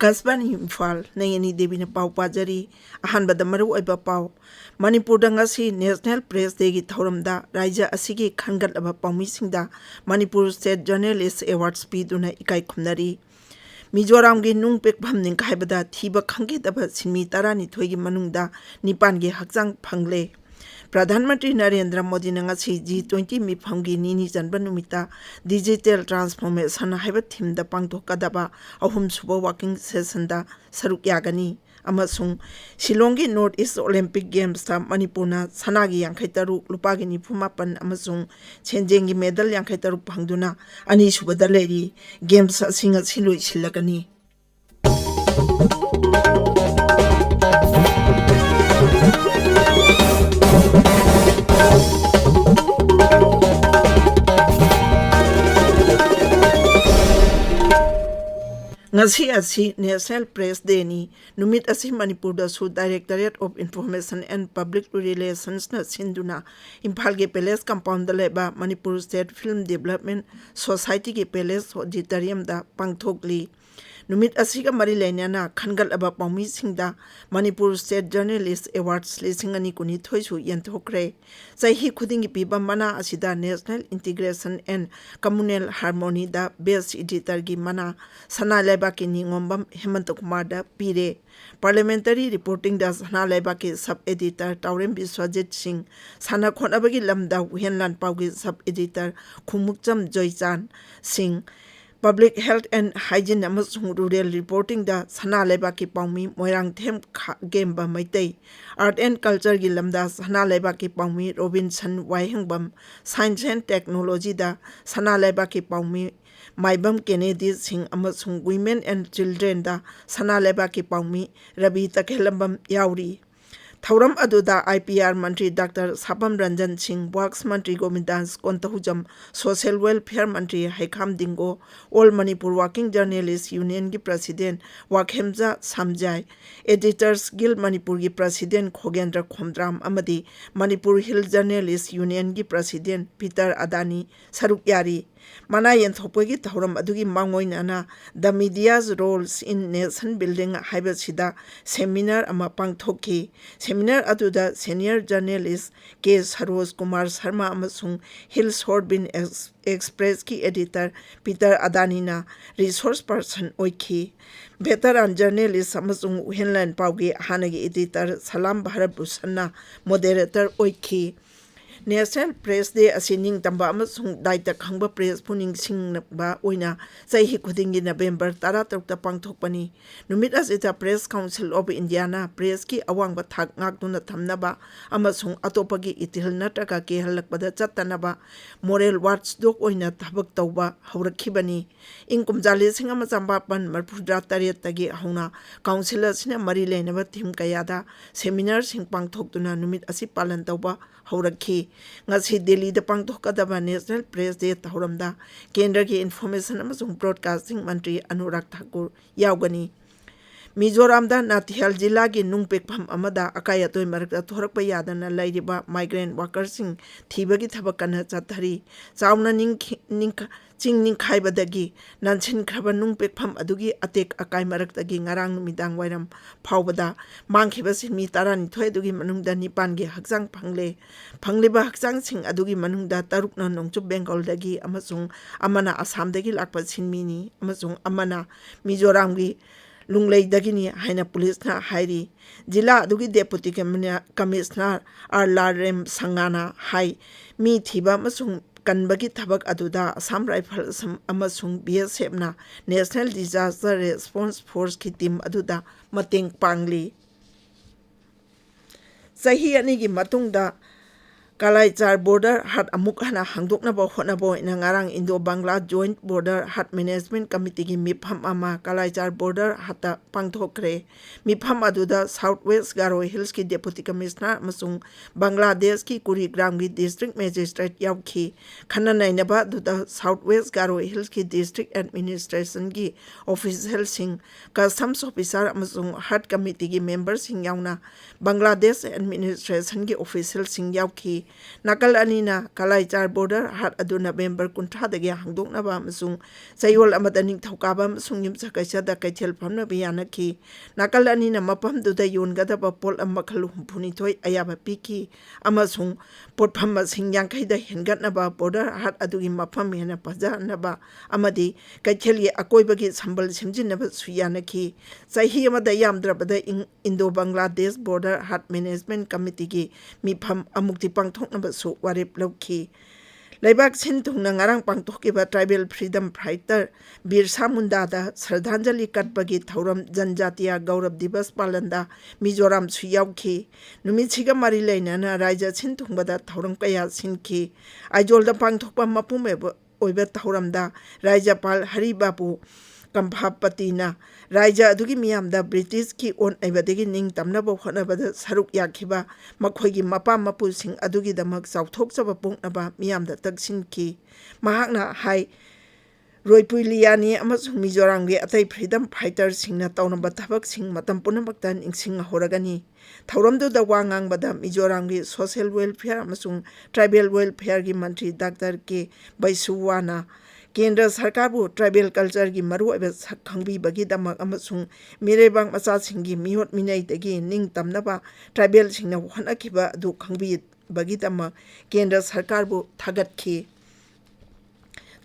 Akasbani Imphal Nayani Devi pau pajari ahanbada maru oiba pau Manipur ngasi National Press Day gi thoramda raija asigi khangatlaba paumisingda Manipur State Journalist Awards piduna ikai khumnari Mizoram gi nung pekpham ning khaibada thiba khangedaba simi tarani thoigi manungda nipan gi hakjang phangle Pradhanmantri Narendra Modi ngasi G20 miphamgi nini janba numita digital transformation haiba thimda pangthokadaba ahum suba working session da saruk yagani amasung Shillongi North East Olympic Games ta Manipurna sanagi yankhai taruk lupagi nifumapan amasung chenjengi medal yankhai taruk phangduna ani subada leri games asinga silui silagani Ngasi asi National Press Day ni numit asi Manipur da su Directorate of Information and Public Relations na sinduna Imphal ge Palace Compound da leba Manipur State Film Development Society ge Palace Auditorium da pangthokli numit asiga mari lainana khangal aba paumi singda Manipur State Journalist Awards lisingani kuni thoisu yanthokre sahi khudingi piba mana asida National Integration and Communal Harmony da best editor gi mana sana leba ki ningombam H.Priyokumar da pire Parliamentary Reporting da sana leba ki sub editor Taurem Biswajit Singh sana khonabagi lamda Wihenlan Paugi sub editor Khumukcham Joychan Singh Public Health and Hygiene amasung Rural Reporting da sana leba ki paumi moirang them gemba maitai Art and Culture gi lamda sana leba ki paumi Robinson Waihangbam Science and Technology da sana leba ki paumi Maibam Kennedy Singh amasung Women and Children da sana leba ki paumi Rabi Takhelambam yauri Thauram aduda IPR Mantri Dr. Sapam Ranjan Singh, Works Mantri Gomindans Kontahujam, Social Welfare Mantri Haikam Dingo, All Manipur Working Journalists Union gi President Wakhemja Samjai, Editors Guild Manipur gi President Khogendra Khomdram Amadi, Manipur Hill Journalists Union gi President Peter Adani, Saruk Yari, Mana Yenthopegi Thauram adugi Mangoinana, The Media's Roles in Nation Building Haibasida, Seminar Amapang Thoki, Seminar aduda Senior Journalist K. Saroj Kumar Sharma amasung Hills Horbin Express ki editor Peter Adanina resource person oiki veteran journalist amasung Wihenlan Paugi Hanagi editor Salam Bharat Busanna moderator oiki National Press Day asining tamba amasung daita khangba press puning singba oina sahi khudingi November 13 ta pangthokpani numit asita Press Council of India na press ki awangba thak ngakduna thamnaba amasung atopagi itil natraka ke halakpada chattanaba moral watchdog oina thabak tawba hawrakhibani ingkumjali singa machambapan marphudra taret tagi hauna councilor sina mari leinaba thim kayada seminar sing pangthokduna numit asi palan tawba hawrakhi ngasi Delhi da pangthokadaba National Press Day tauramda Kendra ki Information amasung Broadcasting Mantri Anurag Thakur yaugani Mizoram da Nathial Jilla gi nungpekpham amada akayatoi marakta thorakpa yadana lairiba migrant workers sing thibagi thabakana chathari chauna ching ning khaibadagi nansin khaba nungpekpham adugi atek akai maraktagi ngarang numidang wairam phawbada mangkhiba simi tarani thoi adugi manungda nipan gi hakjang phangleba hakjang sing adugi manungda tarukna nongchu Bengal dagi amasung amana Assam dagi lakpa sinmini amasung amana Mizoram gi lunglei dagini haina police na hairi jila adugi deputy commissioner Larem Sangana hai mi thiba amasung kanbagi thabak aduda Assam Rifles amasung BSF na National Disaster Response Force ki team aduda mateng pangli sahi ani gi matungda Kalaichar Border Hat amuk hana hangdoknaba hotnaba ina ngarang Indo-Bangla Joint Border Hat Management Committee gi mipham ama Kalaichar Border hata pangthokre mipham aduda Southwest Garo Hills ki Deputy Commissioner amasung Bangladesh ki Kurigram gi District Magistrate yauki khananainaba aduda Southwest Garo Hills ki District Administration gi official sing Customs Officer amasung Hat Committee gi members sing yauna Bangladesh Administration gi official sing yauki Nakal anina Kalaichar border hat aduna member kuntra dagi hangdok na ba masung sayol amada ning thokaba masung yum sakaisa da kaichel phamna biyana ki nakal anina mapam du da yon gada ba pol amma khalu phuni thoi ayaba piki amasung pot pham masing yang kai da hengat na ba border hat adugi mapam hena paja na ba amadi kaichel ye akoi bagi sambal simjin na ba suyana ki sahi amada yamdra bada Indo Bangladesh border hat management committee ki mifam amukti pangthok na ba su warip lokhi Laibak Sintung na ngarang pangtokiba tribal freedom fighter Birsa Munda da Sardhanjali katpagi thauram Janjatiya Gaurav Divas palanda Mizoram suyauki Numitsiga marilaina na Raja Sintung bada thauram kaya sinki Aijolda pangtokpa mapume oiba thauram da Raja Pal Haribabu Kamphapatina Raja adugi miyamda British ki on aibadagi ning tamnaba hotnabada saruk yakhiba makhoigi mapa mapusing adugi damak chauthok chaba pungnaba miyamda taksinki mahakna hai Roipuiliani amasung Mizoramgi atai freedom fighters singna tawnaba thabak sing matam punamakta ningsing horagani thauramdu da wangang bada Mizoramgi social welfare amasung tribal welfare gi mantri Dr. K Baisuwana Kendra Sarkarbu tribal culture gi maru ebe khangbi bagi damak amasung mirebang macha singgi mihot minai dagi ning tamnaba tribal singna hanakiba du khangbi bagi damak Kendra Sarkarbu thagatki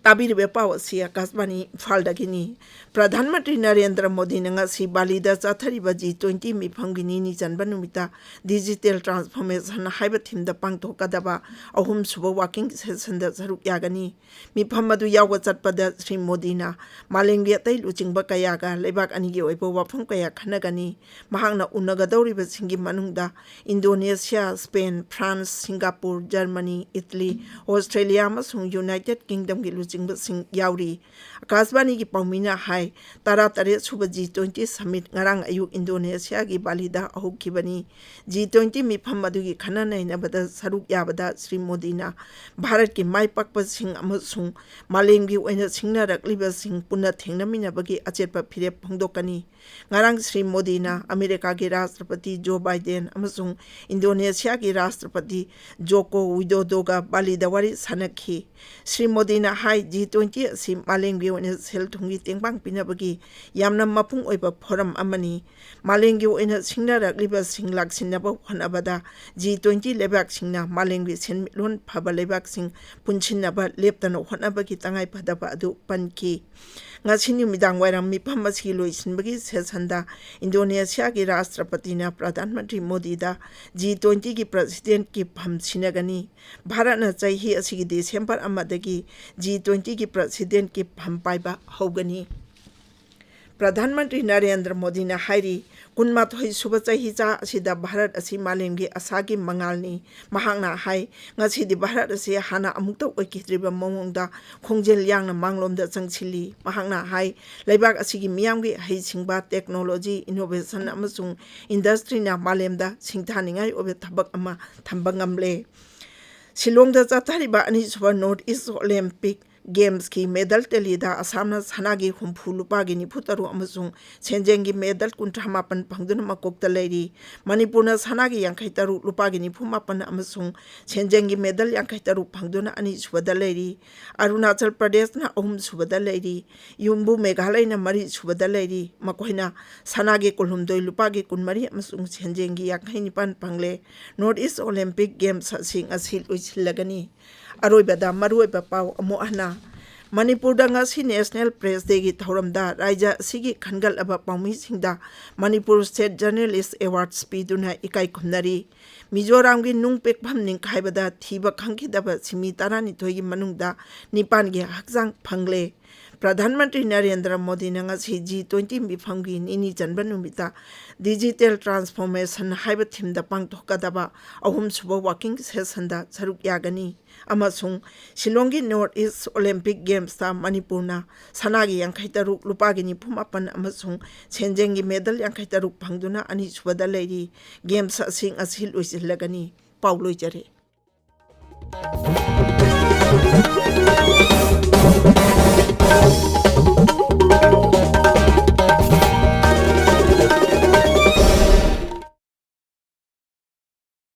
Tabiribe pawa si Akashbani Faldagini Pradhan Mantri Narendra Modi nga si Balida Chathariba G20 mifamgini ni janbanumita digital transformation haiba thimda pangthokadaba ahum suba working session da saruk yagani mifamadu yawa chatpada Sri Modi na malengge tai luchingba kayaga lebak anigi oibo wafam kaya khanagani mahangna unagadawriba singi manungda Indonesia Spain France Singapore Germany Italy Australia amasung United Kingdom gi Sing Yauri Akashbani ki Paumina Hai Tara Tare Suba G20 Summit Ngarang Ayuk Indonesia ki Balida Ahukibani G20 Mifamadu ki Khanana Nabada Saruk Yabada Sri Modi na Bharat ki Mai Pakpa Sing Amasung Malem ki Oina Singna Rakliba Sing Puna Thengnamina bagi Achetpa Phirep Phongdokani Ngarang Sri Modi na America ki Rashtrapati Joe Biden amasung Indonesia ki Rashtrapati Joko Widodo Balida wari sanakhi Sri Modi na Hai G20 si Malengi oina sel thungi tengbang pinabagi yamna mapung oiba forum amani Malengi oina singna rakliba sing laksinaba honabada G20 lebak singna Malengi senlon phaba lebak sing punchinaba leptano honabagi tangai phadaba adu panki ngasini midang wairam mifam asi loisinbagi sesanda Indonesia ki Rashtrapati na Pradhan Mantri Modi da G20 ki president ki pham sinagani Bharat na chaihi asigi December amadagi G20 ki president ki pham paiba hogani Pradhan Mantri Narendra Modi na hairi kunmathoi suba chahi cha asida Bharat asi malemgi asagi mangalni mahangna hai ngasidi Bharat asi hana amukta oikidriba momongda khongjel yangna manglomda changchili mahangna hai leibak asigi miyamgi heisingba technology innovation amasung industry na malemda singthaningai obe thabak ama thambangamle Shillongda chathariba ani suba North East Olympic Games ki medal telida asamna sanagi humpu lupagi ni putaru amasung senjengi medal kuntramapan pangduna makokta leiri Manipurna sanagi yangkaitaru lupagi ni pumapan amasung senjengi medal yangkaitaru pangduna ani subada leiri Arunachal Pradesh na subada leiri Yumbu Meghalaya na mari subada leiri makohina sanagi kolhumdoi lupagi kunmari amasung senjengi yangkainipan pangle North East Olympic Games sing asil uisilagani Aroibada maruiba pau amohna Manipur da ngasi National Press Day gi thauramda raija sigi khangal aba paumi singda Manipur State Journalist Awards piduna ikai khumnari Mizoram gi nungpek pham ning khaibada thiba khangkidaba simi tarani thoi gi manungda nipan gi hakjang phangle Pradhan Mantri Narendra Modi na ngasi G20 mifamgi nini janbanumita digital transformation haiba thimda pangthokadaba ahum suba working session da saruk yagani amasung Shillongi North East Olympic Games ta Manipurna sanagi yangkaitaruk lupagi ni pumapan amasung senjengi medal yangkaitaruk pangduna ani subada leiri games asing asil uisilagani Paulo Jare